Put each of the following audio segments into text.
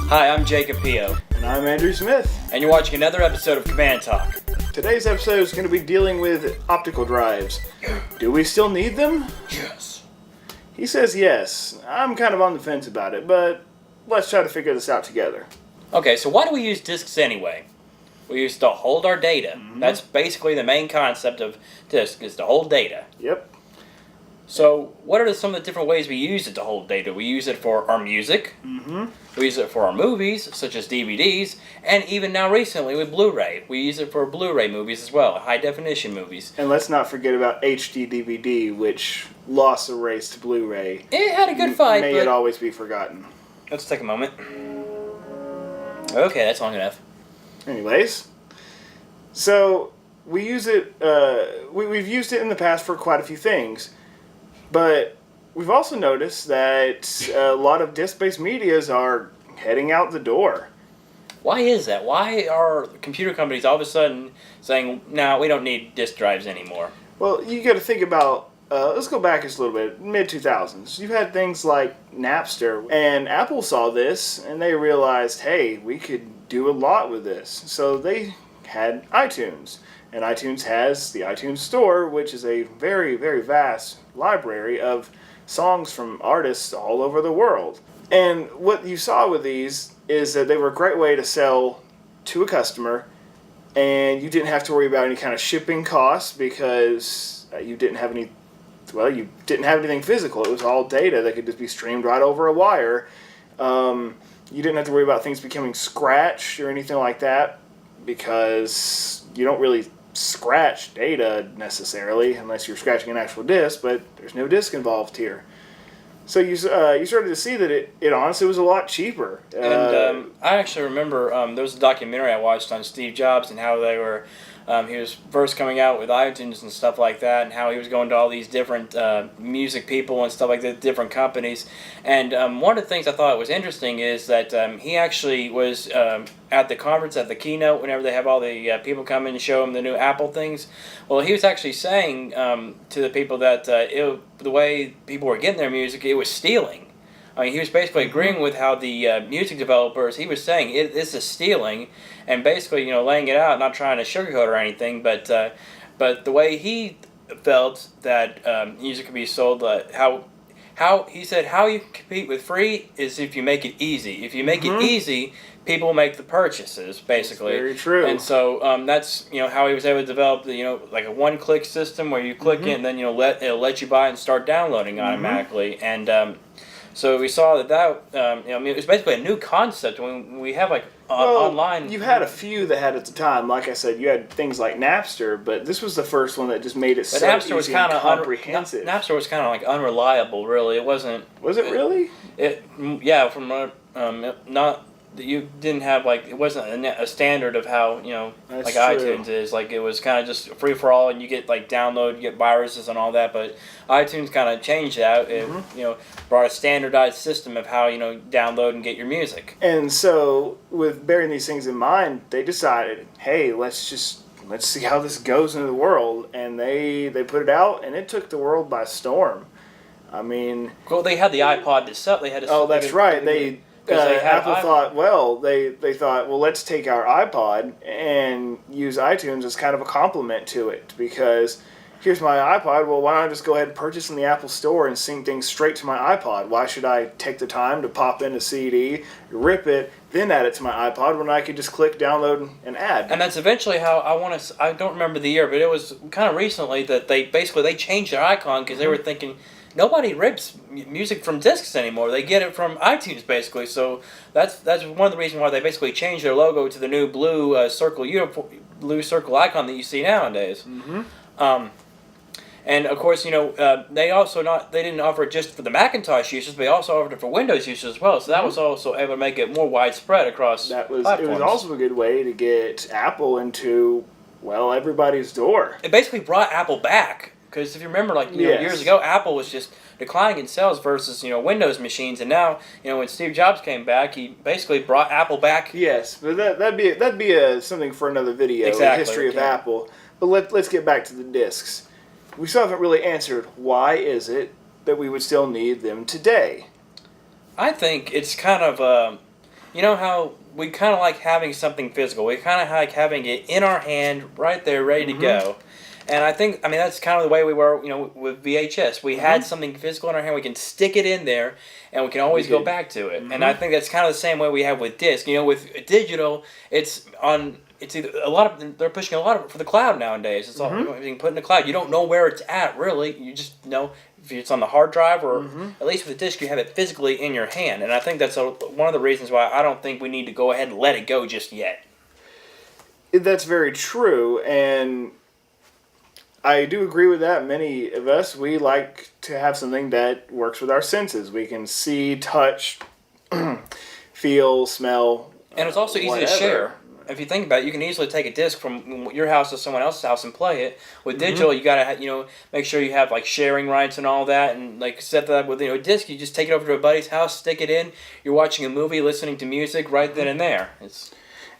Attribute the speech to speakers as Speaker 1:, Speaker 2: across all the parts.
Speaker 1: Hi, I'm Jacob Pio.
Speaker 2: And I'm Andrew Smith.
Speaker 1: And you're watching another episode of Command Talk.
Speaker 2: Today's episode is going to be dealing with optical drives. Do we still need them?
Speaker 1: Yes.
Speaker 2: He says yes. I'm kind of on the fence about it, but let's try to figure this out together.
Speaker 1: Okay, so why do we use discs anyway? We use to hold our data. Mm-hmm. That's basically the main concept of disc, is to hold data.
Speaker 2: Yep.
Speaker 1: So, what are some of the different ways we use it to hold data? We use it for our music.
Speaker 2: Mm-hmm.
Speaker 1: We use it for our movies, such as DVDs, and even now recently with Blu-ray. We use it for Blu-ray movies as well, high-definition movies.
Speaker 2: And let's not forget about HD DVD, which lost a race to Blu-ray.
Speaker 1: It had a good fight,
Speaker 2: May it always be forgotten.
Speaker 1: Let's take a moment. Okay, that's long enough.
Speaker 2: Anyways, so we use it. We've used it in the past for quite a few things, but we've also noticed that a lot of disc-based medias are heading out the door.
Speaker 1: Why is that? Why are computer companies all of a sudden saying, "No, we don't need disk drives anymore"?
Speaker 2: Well, you got to think about. Let's go back just a little bit. Mid-2000s, you had things like Napster, and Apple saw this and they realized, hey, we could do a lot with this. So they had iTunes, and iTunes has the iTunes Store, which is a very, very vast library of songs from artists all over the world. And what you saw with these is that they were a great way to sell to a customer, and you didn't have to worry about any kind of shipping costs because you didn't have anything physical. It was all data that could just be streamed right over a wire. You didn't have to worry about things becoming scratched or anything like that, because you don't really scratch data necessarily unless you're scratching an actual disc, but there's no disc involved here. So you started to see that it honestly was a lot cheaper.
Speaker 1: And I actually remember there was a documentary I watched on Steve Jobs and how they were, he was first coming out with iTunes and stuff like that, and how he was going to all these different music people and stuff like that, different companies. And one of the things I thought was interesting is that he actually was at the conference, at the keynote, whenever they have all the people come in and show him the new Apple things. Well, he was actually saying to the people that the way people were getting their music, it was stealing. I mean, he was basically agreeing with how the music developers, he was saying this is stealing, and basically, laying it out, not trying to sugarcoat or anything, but the way he felt that music could be sold, how he said how you compete with free is if you make it easy. If you make it easy, people make the purchases, basically.
Speaker 2: That's very true.
Speaker 1: And so that's how he was able to develop like a one-click system where you click it and then it'll let you buy it and start downloading automatically. And so we saw that it was basically a new concept when we have online.
Speaker 2: You've had a few that had at the time. Like I said, you had things like Napster, but this was the first one that just made it so
Speaker 1: Napster
Speaker 2: easy and comprehensive.
Speaker 1: Napster was kind of like unreliable, really. It wasn't.
Speaker 2: Was it really?
Speaker 1: From not. You didn't have it wasn't a standard of how
Speaker 2: That's
Speaker 1: iTunes
Speaker 2: true.
Speaker 1: is. It was kind of just free for all, and you get download, you get viruses and all that. But iTunes kind of changed that. It brought a standardized system of how download and get your music.
Speaker 2: And so, with bearing these things in mind, they decided, hey, let's see how this goes into the world, and they put it out, and it took the world by storm. I mean,
Speaker 1: well, they had the iPod to sell. They had.
Speaker 2: That's right. Apple thought, well, let's take our iPod and use iTunes as kind of a complement to it, because here's my iPod, well, why don't I just go ahead and purchase in the Apple Store and sync things straight to my iPod? Why should I take the time to pop in a CD, rip it, then add it to my iPod when I could just click download and add?
Speaker 1: And that's eventually how I don't remember the year, but it was kind of recently that they changed their icon because they were thinking, nobody rips music from discs anymore. They get it from iTunes, basically. So that's one of the reasons why they basically changed their logo to the new blue circle icon that you see nowadays. And of course, they didn't offer it just for the Macintosh users, but they also offered it for Windows users as well. So that was also able to make it more widespread across platforms.
Speaker 2: It was also a good way to get Apple into everybody's door.
Speaker 1: It basically brought Apple back. Because if you remember, years ago, Apple was just declining in sales versus Windows machines, and now when Steve Jobs came back, he basically brought Apple back.
Speaker 2: Yes, but that'd be something for another video.
Speaker 1: Exactly,
Speaker 2: the history of Apple. But let's get back to the discs. We still haven't really answered why is it that we would still need them today.
Speaker 1: I think it's kind of you know how we kind of like having something physical. We kind of like having it in our hand, right there, ready to go. And I think, I mean, that's kind of the way we were, with VHS. We had something physical in our hand. We can stick it in there, and we can always go back to it. And I think that's kind of the same way we have with disc. With digital, it's on. It's either a lot of they're pushing a lot of it for the cloud nowadays. It's all being put in the cloud. You don't know where it's at really. You just know if it's on the hard drive or at least with the disc, you have it physically in your hand. And I think that's one of the reasons why I don't think we need to go ahead and let it go just yet.
Speaker 2: That's very true, and I do agree with that. Many of us, we like to have something that works with our senses. We can see, touch, feel, smell.
Speaker 1: And it's also easy to share. If you think about it, you can easily take a disc from your house to someone else's house and play it. With digital, you gotta make sure you have like sharing rights and all that, and like set that up with a disc. You just take it over to a buddy's house, stick it in. You're watching a movie, listening to music right then and there.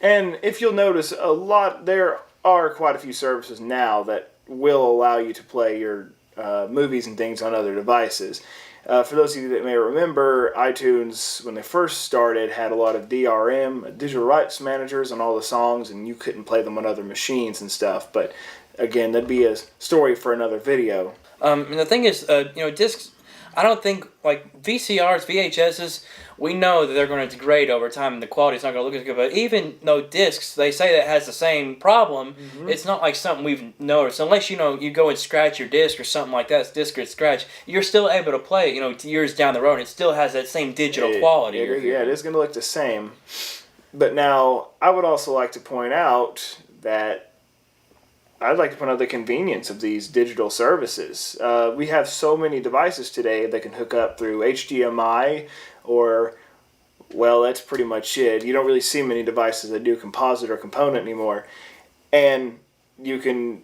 Speaker 2: And if you'll notice, there are quite a few services now that will allow you to play your movies and things on other devices. For those of you that may remember, iTunes, when they first started, had a lot of DRM, digital rights managers, on all the songs, and you couldn't play them on other machines and stuff. But again, that'd be a story for another video.
Speaker 1: And the thing is, discs, I don't think, like VCRs, VHSs, we know that they're going to degrade over time and the quality's not going to look as good. But even though discs, they say that it has the same problem, it's not like something we've noticed. Unless, you go and scratch your disc or something like that, it's disc or scratch, you're still able to play it, years down the road. It still has that same digital quality.
Speaker 2: It is going to look the same. But now, I would also like to point out that I'd like to point out the convenience of these digital services. We have so many devices today that can hook up through HDMI or, well, that's pretty much it. You don't really see many devices that do composite or component anymore. And you can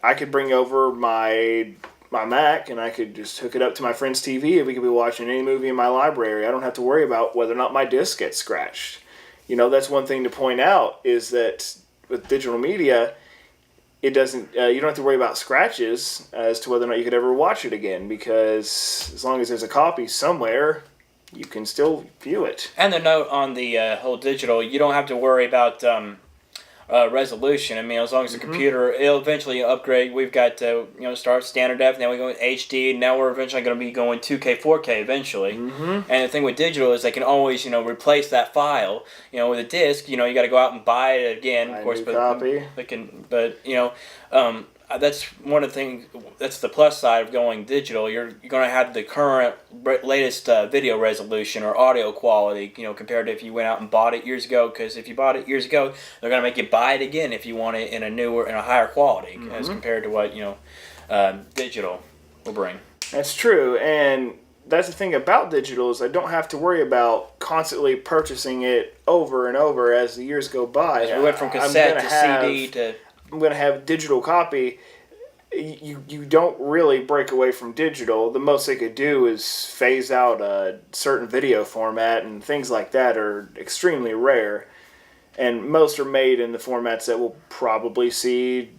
Speaker 2: I could bring over my Mac and I could just hook it up to my friend's TV and we could be watching any movie in my library. I don't have to worry about whether or not my disc gets scratched. That's one thing to point out is that with digital media, it doesn't. You don't have to worry about scratches as to whether or not you could ever watch it again, because as long as there's a copy somewhere, you can still view it.
Speaker 1: And the note on the whole digital, you don't have to worry about resolution. I mean, as long as the computer, it'll eventually upgrade. We've got start standard def, now we go with HD, and now we're eventually going to be going 2K, 4K eventually. And the thing with digital is they can always replace that file. With a disc, you got to go out and buy it again. Of course,
Speaker 2: copy.
Speaker 1: That's one of the things. That's the plus side of going digital. You're going to have the current latest video resolution or audio quality. Compared to if you went out and bought it years ago. Because if you bought it years ago, they're going to make you buy it again if you want it in a newer and a higher quality as compared to what digital will bring.
Speaker 2: That's true, and that's the thing about digital is I don't have to worry about constantly purchasing it over and over as the years go by.
Speaker 1: We went from cassette to CD to.
Speaker 2: I'm going to have digital copy. You don't really break away from digital. The most they could do is phase out a certain video format, and things like that are extremely rare. And most are made in the formats that we'll probably see,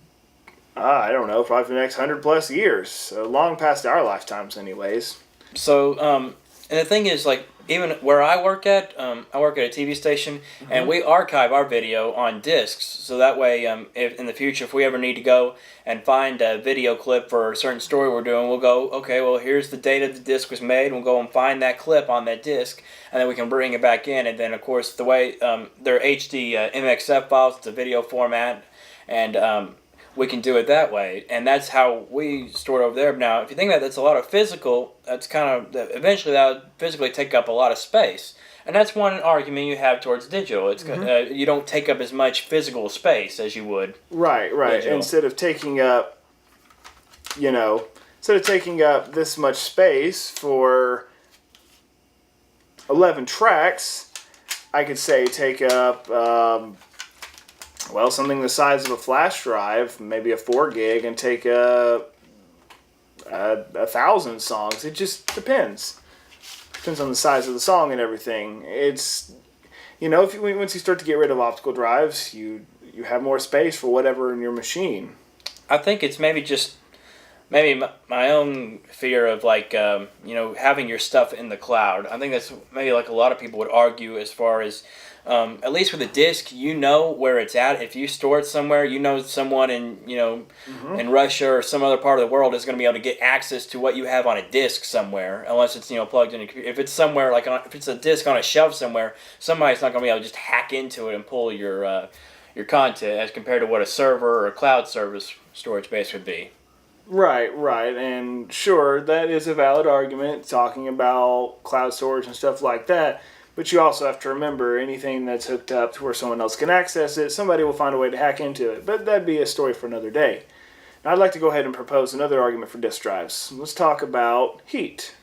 Speaker 2: I don't know, probably for the next 100+ years. So long past our lifetimes anyways.
Speaker 1: So, and the thing is, like, even where I work at a TV station, and we archive our video on discs, so that way, if in the future, if we ever need to go and find a video clip for a certain story we're doing, we'll go, okay, well, here's the date of the disc was made, and we'll go and find that clip on that disc, and then we can bring it back in, and then, of course, the way, they're HD MXF files, it's a video format, and, we can do it that way, and that's how we store it over there. Now, if you think that's a lot of physical, that's eventually that would physically take up a lot of space, and that's one argument you have towards digital. It's you don't take up as much physical space as you would.
Speaker 2: Right. Digital. Instead of taking up this much space for 11 tracks, I could say take up. Something the size of a flash drive, maybe a 4 gig, and take 1,000 songs. It just depends. Depends on the size of the song and everything. It's, once you start to get rid of optical drives, you have more space for whatever in your machine.
Speaker 1: I think it's maybe just maybe my own fear of like having your stuff in the cloud. I think that's maybe like a lot of people would argue as far as at least with a disc, you know where it's at. If you store it somewhere, you know someone in in Russia or some other part of the world is going to be able to get access to what you have on a disc somewhere, unless it's plugged in. If it's somewhere like if it's a disc on a shelf somewhere, somebody's not going to be able to just hack into it and pull your content as compared to what a server or a cloud service storage base would be.
Speaker 2: Right, and sure, that is a valid argument, talking about cloud storage and stuff like that, but you also have to remember anything that's hooked up to where someone else can access it, somebody will find a way to hack into it, but that'd be a story for another day. Now, I'd like to go ahead and propose another argument for disk drives. Let's talk about heat.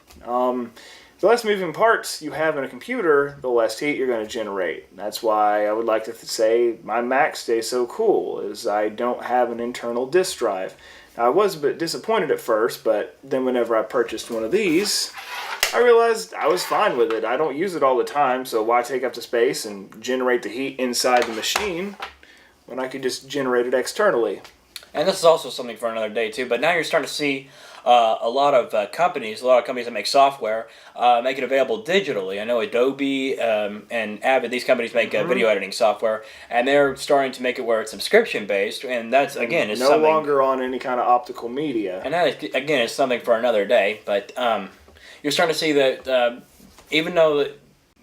Speaker 2: The less moving parts you have in a computer, the less heat you're going to generate. That's why I would like to say my Mac stays so cool, is I don't have an internal disk drive. Now, I was a bit disappointed at first, but then whenever I purchased one of these, I realized I was fine with it. I don't use it all the time, so why take up the space and generate the heat inside the machine when I could just generate it externally?
Speaker 1: And this is also something for another day too. But now you're starting to see a lot of companies that make software, make it available digitally. I know Adobe and Avid; these companies make video editing software, and they're starting to make it where it's subscription based. And that's again is
Speaker 2: no longer on any kind of optical media.
Speaker 1: And that again is something for another day. But you're starting to see that even though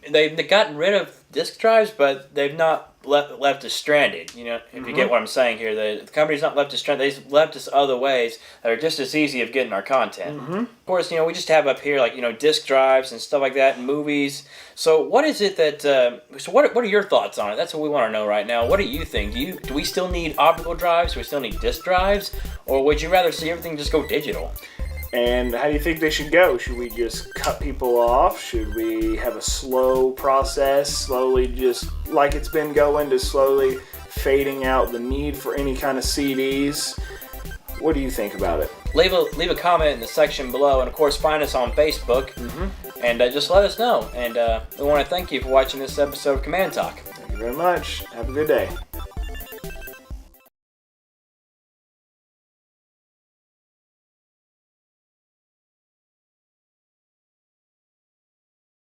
Speaker 1: they've gotten rid of disk drives, but they've not left us stranded. If you get what I'm saying here, the company's not left us stranded. They've left us other ways that are just as easy of getting our content. Of course, we just have up here like disk drives and stuff like that, and movies. So what is it that? So what are your thoughts on it? That's what we want to know right now. What do you think? Do we still need optical drives? Do we still need disk drives, or would you rather see everything just go digital?
Speaker 2: And how do you think they should go? Should we just cut people off? Should we have a slow process, slowly just like it's been going, to slowly fading out the need for any kind of CDs? What do you think about it?
Speaker 1: Leave a comment in the section below, and of course find us on Facebook, and just let us know. And we want to thank you for watching this episode of Command Talk.
Speaker 2: Thank you very much. Have a good day.